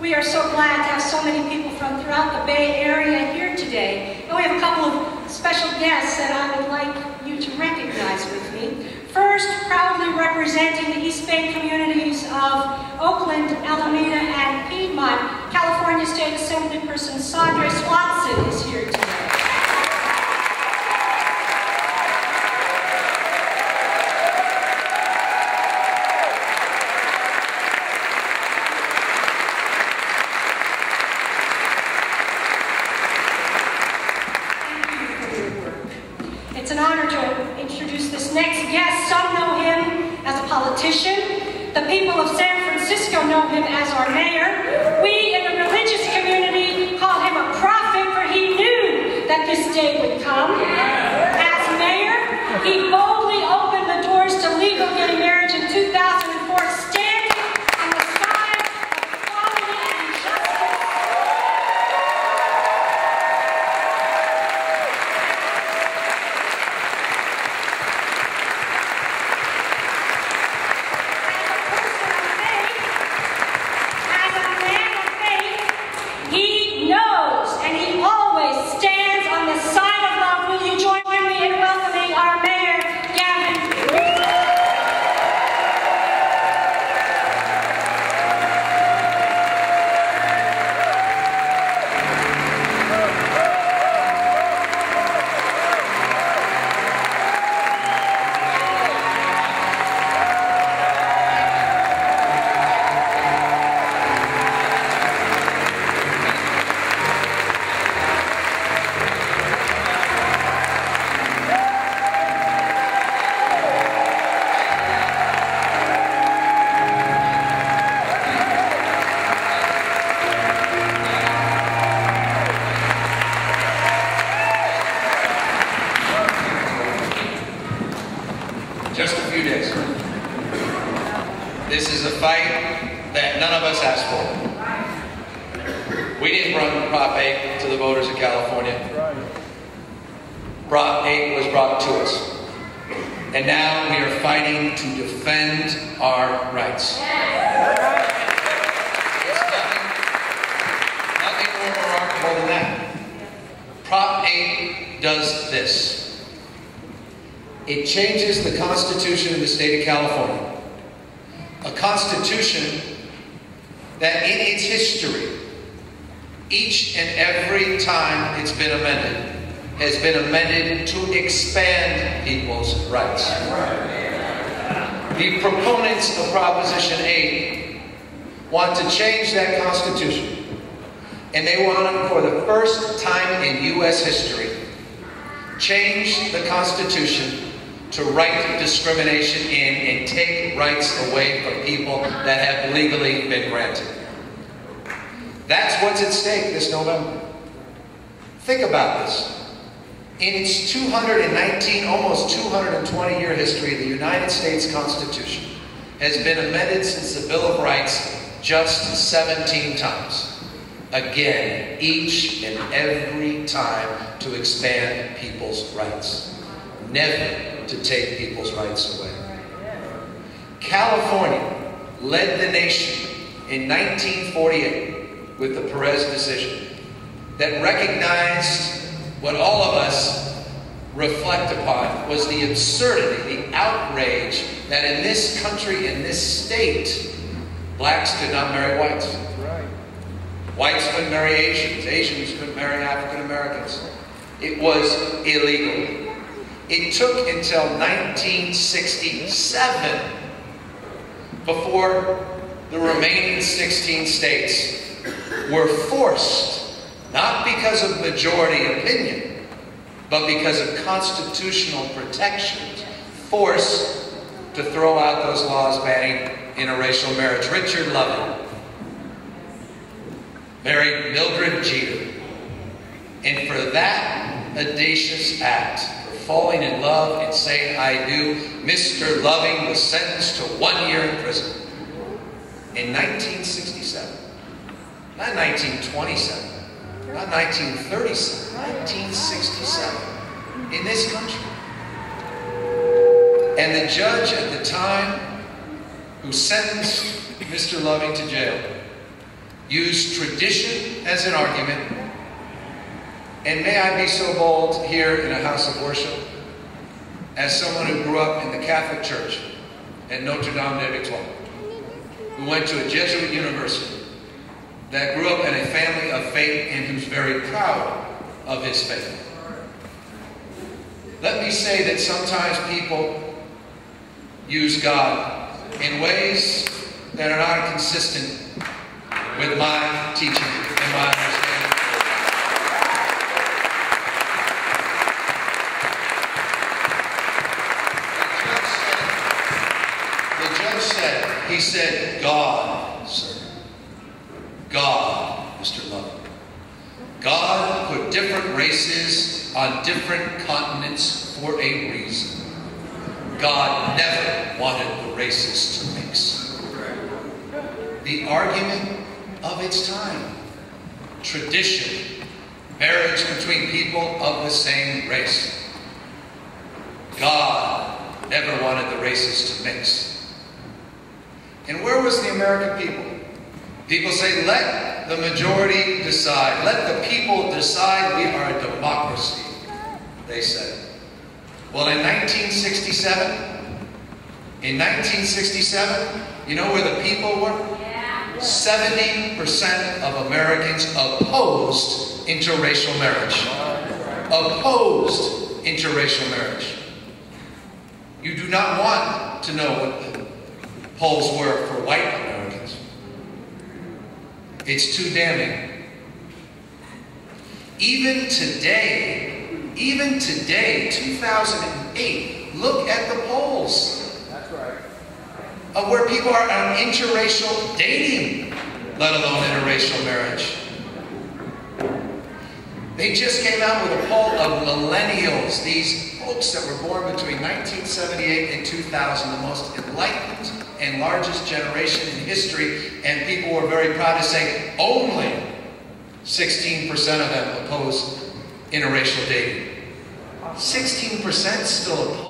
We are so glad to have so many people from throughout the Bay Area here today. And we have a couple of special guests that I would like you to recognize with me. First, proudly representing the East Bay communities of Oakland, Alameda, and Piedmont, California State Assemblyperson Sandra Swanson is here today. It's an honor to introduce this next guest. Some know him as a politician. The people of San Francisco know him as our mayor. We in the religious community call him a prophet, for he knew that this day would come. As mayor, he boldly opened the doors to legal gay marriage in 2004, standing on the side of equality and justice. Just a few days. This is a fight that none of us asked for. We didn't bring Prop 8 to the voters of California. Prop 8 was brought to us. And now we are fighting to defend our rights. It's nothing more remarkable than that. Prop 8 does this. It changes the Constitution of the state of California. A Constitution that in its history, each and every time it's been amended, has been amended to expand people's rights. The proponents of Proposition 8 want to change that Constitution. And they want, for the first time in U.S. history, change the Constitution to write discrimination in and take rights away from people that have legally been granted. That's what's at stake this November. Think about this. In its 219, almost 220-year history, the United States Constitution has been amended since the Bill of Rights just 17 times. Again, each and every time to expand people's rights. Never to take people's rights away. California led the nation in 1948 with the Perez decision that recognized what all of us reflect upon was the absurdity, the outrage that in this country, in this state, blacks could not marry whites. Whites couldn't marry Asians. Asians couldn't marry African Americans. It was illegal. It took until 1967 before the remaining 16 states were forced, not because of majority opinion, but because of constitutional protections, forced to throw out those laws banning interracial marriage. Richard Loving married Mildred Jeter. And for that audacious act, falling in love and saying I do, Mr. Loving was sentenced to 1 year in prison. In 1967. Not 1927. Not 1937. 1967. In this country. And the judge at the time who sentenced Mr. Loving to jail use tradition as an argument. And may I be so bold here in a house of worship, as someone who grew up in the Catholic Church at Notre Dame de Victoire, who went to a Jesuit university, that grew up in a family of faith and who's very proud of his faith. Let me say that sometimes people use God in ways that are not consistent with my teaching and my understanding. The judge said, he said, God, sir. God, Mr. Love. God put different races on different continents for a reason. God never wanted the races to mix. The argument of its time. Tradition. Marriage between people of the same race. God never wanted the races to mix. And where was the American people? People say, let the majority decide. Let the people decide. We are a democracy, they said. Well, in 1967, you know where the people were? 70% of Americans opposed interracial marriage. Opposed interracial marriage. You do not want to know what the polls were for white Americans. It's too damning. Even today, 2008, look at the polls. That's right. Of where people are on interracial dating, let alone interracial marriage. They just came out with a poll of millennials, these folks that were born between 1978 and 2000, the most enlightened and largest generation in history, and people were very proud to say only 16% of them oppose interracial dating. 16% still oppose.